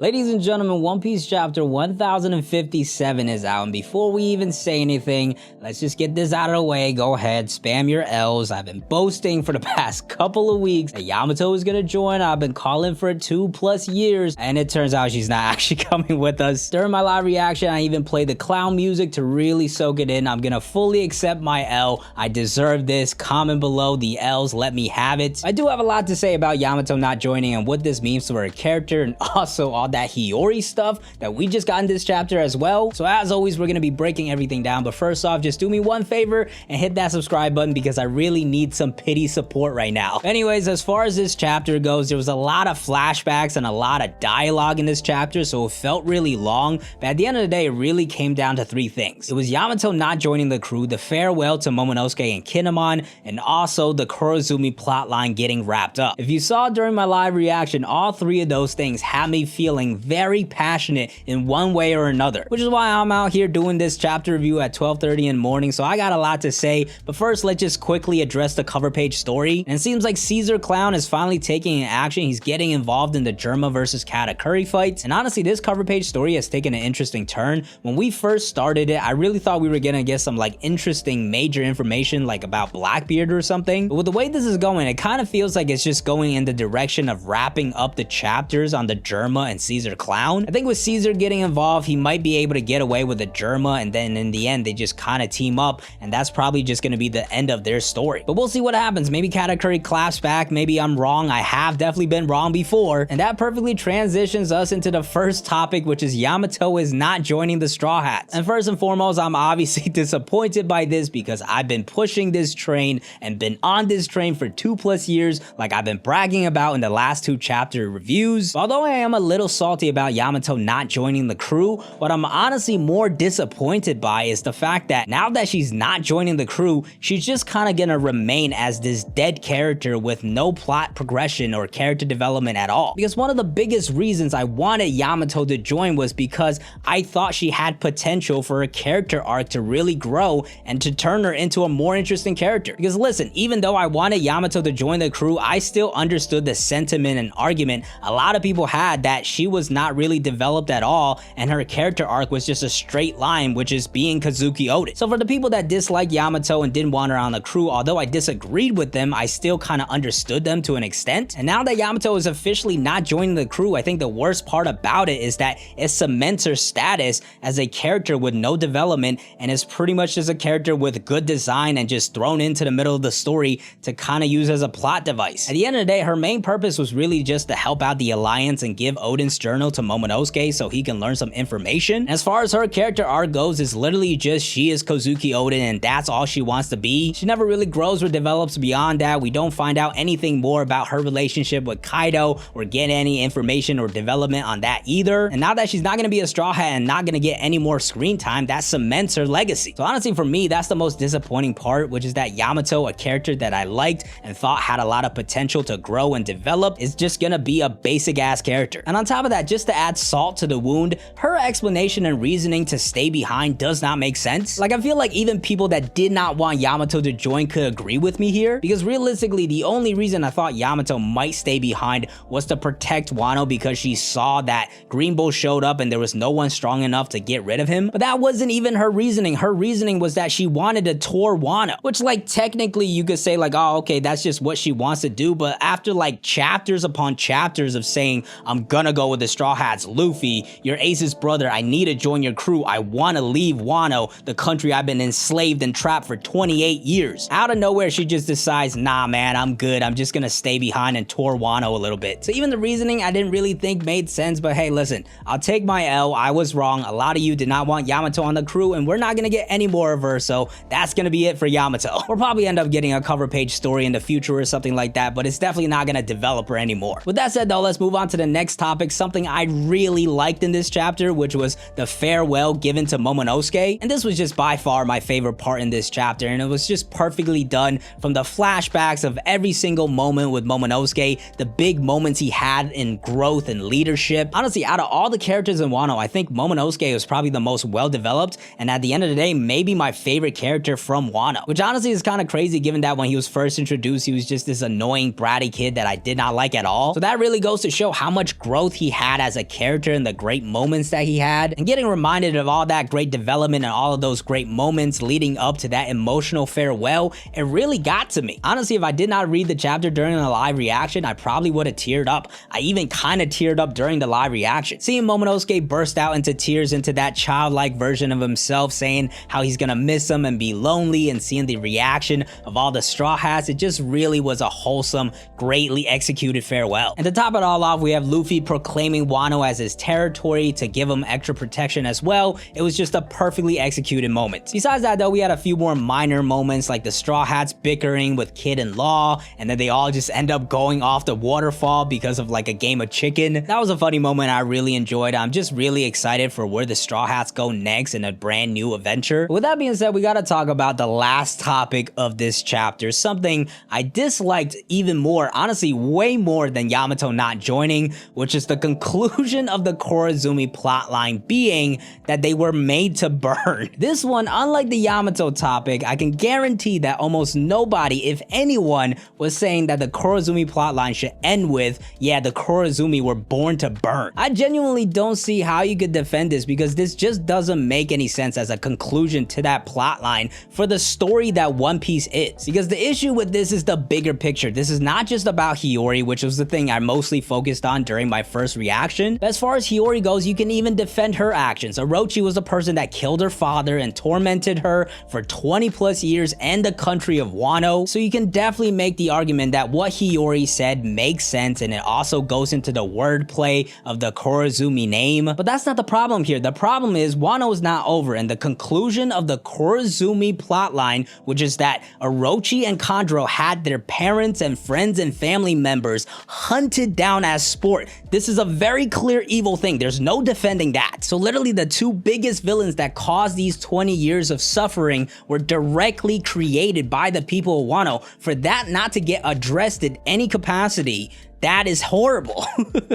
Ladies and gentlemen, One Piece chapter 1057 is out, and before we even say anything, let's just get this out of the way. Go ahead, spam your L's. I've been boasting for the past couple of weeks that Yamato is gonna join. I've been calling for 2+ years, and it turns out she's not actually coming with us. During my live reaction, I even played the clown music to really soak it in. I'm gonna fully accept my L. I deserve this. Comment below the L's, let me have it. I do have a lot to say about Yamato not joining and what this means to her character, and also all that Hiyori stuff that we just got in this chapter as well. So as always, we're gonna be breaking everything down, but first off, just do me one favor and hit that subscribe button because I really need some pity support right now. Anyways, as far as this chapter goes, there was a lot of flashbacks and a lot of dialogue in this chapter, so it felt really long, but at the end of the day, it really came down to 3 things. It was Yamato not joining the crew, the farewell to Momonosuke and Kinemon, and also the Kurozumi plotline getting wrapped up. If you saw during my live reaction, all 3 of those things had me feeling very passionate in one way or another, which is why I'm out here doing this chapter review at 12:30 in the morning, so I got a lot to say. But first, let's just quickly address the cover page story. And it seems like Caesar Clown is finally taking action. He's getting involved in the Germa versus Katakuri fight, and honestly, this cover page story has taken an interesting turn. When we first started it, I really thought we were gonna get some like interesting major information like about Blackbeard or something, but with the way this is going, it kind of feels like it's just going in the direction of wrapping up the chapters on the Germa and Caesar Clown. I think with Caesar getting involved, he might be able to get away with the Germa, and then in the end, they just kind of team up, and that's probably just going to be the end of their story. But we'll see what happens. Maybe Katakuri claps back, maybe I'm wrong. I have definitely been wrong before, and that perfectly transitions us into the first topic, which is Yamato is not joining the Straw Hats. And first and foremost, I'm obviously disappointed by this because I've been pushing this train and been on this train for 2+ years, like I've been bragging about in the last 2 chapter reviews. Although I am a little salty about Yamato not joining the crew, what I'm honestly more disappointed by is the fact that now that she's not joining the crew, she's just kind of gonna remain as this dead character with no plot progression or character development at all. Because one of the biggest reasons I wanted Yamato to join was because I thought she had potential for a character arc to really grow and to turn her into a more interesting character. Because listen, even though I wanted Yamato to join the crew, I still understood the sentiment and argument a lot of people had that she was not really developed at all, and her character arc was just a straight line, which is being Kazuki Oden. So for the people that dislike Yamato and didn't want her on the crew, although I disagreed with them, I still kind of understood them to an extent. And now that Yamato is officially not joining the crew, I think the worst part about it is that it cements her status as a character with no development, and is pretty much just a character with good design and just thrown into the middle of the story to kind of use as a plot device. At the end of the day, her main purpose was really just to help out the Alliance and give Oden's journal to Momonosuke so he can learn some information. As far as her character arc goes, it's literally just she is Kozuki Oden and that's all she wants to be. She never really grows or develops beyond that. We don't find out anything more about her relationship with Kaido or get any information or development on that either. And now that she's not going to be a Straw Hat and not going to get any more screen time, that cements her legacy. So honestly, for me, that's the most disappointing part, which is that Yamato, a character that I liked and thought had a lot of potential to grow and develop, is just going to be a basic ass character. And on top of that, just to add salt to the wound, her explanation and reasoning to stay behind does not make sense. Like, I feel like even people that did not want Yamato to join could agree with me here, because realistically, the only reason I thought Yamato might stay behind was to protect Wano, because she saw that Green Bull showed up and there was no one strong enough to get rid of him. But that wasn't even her reasoning. Her reasoning was that she wanted to tour Wano, which like technically you could say like, oh, okay, that's just what she wants to do. But after like chapters upon chapters of saying, I'm gonna go with the Straw Hats, Luffy, your Ace's brother, I need to join your crew, I want to leave Wano, the country I've been enslaved and trapped for 28 years. Out of nowhere, she just decides, nah man, I'm good, I'm just gonna stay behind and tour Wano a little bit. So even the reasoning I didn't really think made sense, but hey, listen, I'll take my L, I was wrong. A lot of you did not want Yamato on the crew, and we're not gonna get any more of her, so that's gonna be it for Yamato. We'll probably end up getting a cover page story in the future or something like that, but it's definitely not gonna develop her anymore. With that said though, let's move on to the next topic, something I really liked in this chapter, which was the farewell given to Momonosuke. And this was just by far my favorite part in this chapter, and it was just perfectly done, from the flashbacks of every single moment with Momonosuke, the big moments he had in growth and leadership. Honestly, out of all the characters in Wano, I think Momonosuke was probably the most well developed, and at the end of the day, maybe my favorite character from Wano, which honestly is kind of crazy given that when he was first introduced, he was just this annoying bratty kid that I did not like at all. So that really goes to show how much growth he he had as a character and the great moments that he had, and getting reminded of all that great development and all of those great moments leading up to that emotional farewell, it really got to me. Honestly, if I did not read the chapter during the live reaction, I probably would have teared up. I even kind of teared up during the live reaction. Seeing Momonosuke burst out into tears into that childlike version of himself, saying how he's gonna miss him and be lonely, and seeing the reaction of all the Straw Hats, it just really was a wholesome, greatly executed farewell. And to top it all off, we have Luffy proclaiming Wano as his territory to give him extra protection as well. It was just a perfectly executed moment. Besides that though, we had a few more minor moments like the Straw Hats bickering with Kid and Law, and then they all just end up going off the waterfall because of like a game of chicken. That was a funny moment I really enjoyed. I'm just really excited for where the Straw Hats go next in a brand new adventure. But with that being said, we gotta talk about the last topic of this chapter, something I disliked even more, honestly way more than Yamato not joining, which is the conclusion of the Kurozumi plotline being that they were made to burn. This one, unlike the Yamato topic, I can guarantee that almost nobody, if anyone, was saying that the Kurozumi plotline should end with, yeah, the Kurozumi were born to burn. I genuinely don't see how you could defend this, because this just doesn't make any sense as a conclusion to that plotline for the story that One Piece is. Because the issue with this is the bigger picture. This is not just about Hiyori, which was the thing I mostly focused on during my first reaction. But as far as Hiyori goes, you can even defend her actions. Orochi was the person that killed her father and tormented her for 20 plus years and the country of Wano. So you can definitely make the argument that what Hiyori said makes sense, and it also goes into the wordplay of the Kurozumi name. But that's not the problem here. The problem is Wano is not over, and the conclusion of the Kurozumi plotline, which is that Orochi and Kandro had their parents and friends and family members hunted down as sport. This is a very clear evil thing. There's no defending that. So literally the two biggest villains that caused these 20 years of suffering were directly created by the people of Wano. For that not to get addressed in any capacity, that is horrible.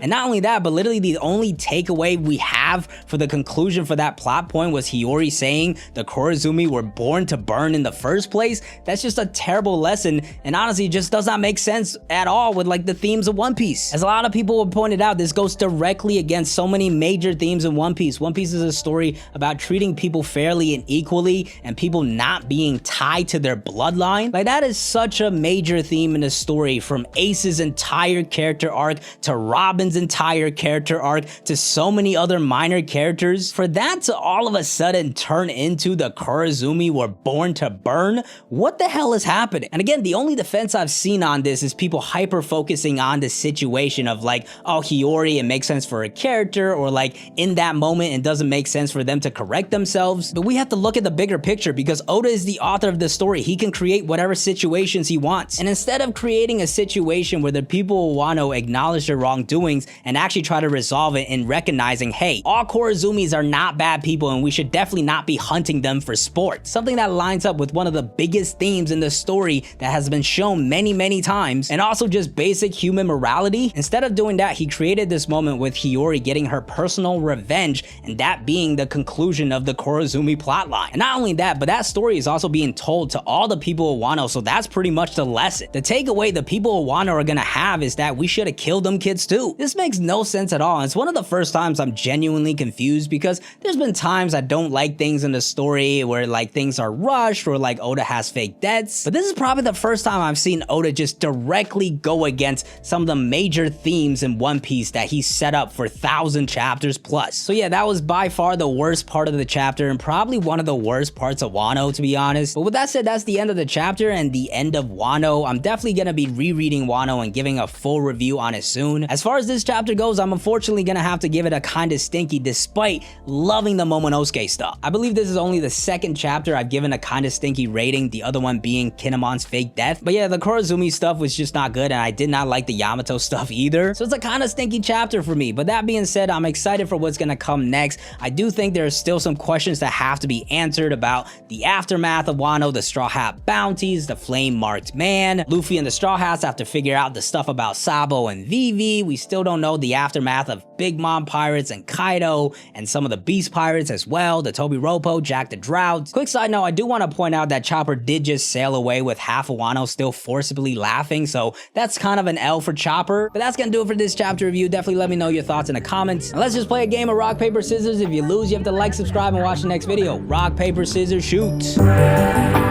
And not only that, but literally the only takeaway we have for the conclusion for that plot point was Hiyori saying the Kurozumi were born to burn in the first place. That's just a terrible lesson, and honestly just does not make sense at all with like the themes of One Piece. As a lot of people have pointed out, this goes directly against so many major themes in One Piece. One Piece is a story about treating people fairly and equally, and people not being tied to their bloodline. Like, that is such a major theme in the story, from Ace's entire character arc to Robin's entire character arc to so many other minor characters. For that to all of a sudden turn into the Kurozumi were born to burn, what the hell is happening? And again, the only defense I've seen on this is people hyper focusing on the situation of like, oh, Hiyori, it makes sense for a character, or like in that moment it doesn't make sense for them to correct themselves. But we have to look at the bigger picture, because Oda is the author of the story. He can create whatever situations he wants. And instead of creating a situation where the people of Wano acknowledge their wrongdoings and actually try to resolve it in recognizing, hey, all Kurozumis are not bad people and we should definitely not be hunting them for sport. Something that lines up with one of the biggest themes in the story that has been shown many times, and also just basic human morality. Instead of doing that, he created this moment with Hiyori getting her personal revenge, and that being the conclusion of the Kurozumi plotline. And not only that, but that story is also being told to all the people of Wano, so that's pretty much the lesson. The takeaway the people of Wano are gonna have is that we should have killed them kids too. This makes no sense at all, and it's one of the first times I'm genuinely confused, because there's been times I don't like things in the story where like things are rushed or like Oda has fake deaths, but this is probably the first time I've seen Oda just directly go against some of the major themes in One Piece that he set up for 1,000 chapters plus. So yeah, that was by far the worst part of the chapter, and probably one of the worst parts of Wano, to be honest. But with that said, that's the end of the chapter and the end of Wano. I'm definitely gonna be rereading Wano and giving a full review on it soon. As far as this chapter goes, I'm unfortunately gonna have to give it a kinda stinky, despite loving the Momonosuke stuff. I believe this is only the second chapter I've given a kinda stinky rating, the other one being Kinemon's fake death. But yeah, the Kurozumi stuff was just not good, and I did not like the Yamato stuff either. So it's a kinda stinky chapter for me. But that being said, I'm excited for what's gonna come next. I do think there's still some questions that have to be answered about the aftermath of Wano, the Straw Hat bounties, the flame marked man. Luffy and the Straw Hats have to figure out the stuff about Sabo and Vivi. We still don't know the aftermath of Big Mom Pirates and Kaido, and some of the Beast Pirates as well, the Toby Ropo, Jack the Drought. Quick side note, I do want to point out that Chopper did just sail away with half of Wano still forcibly laughing, so that's kind of an L for Chopper. But that's gonna do it for this chapter review. Definitely let me know your thoughts in the comments. And let's just play a game of rock, paper, scissors. If you lose, you have to like, subscribe, and watch the next video. Rock, paper, scissors, shoot.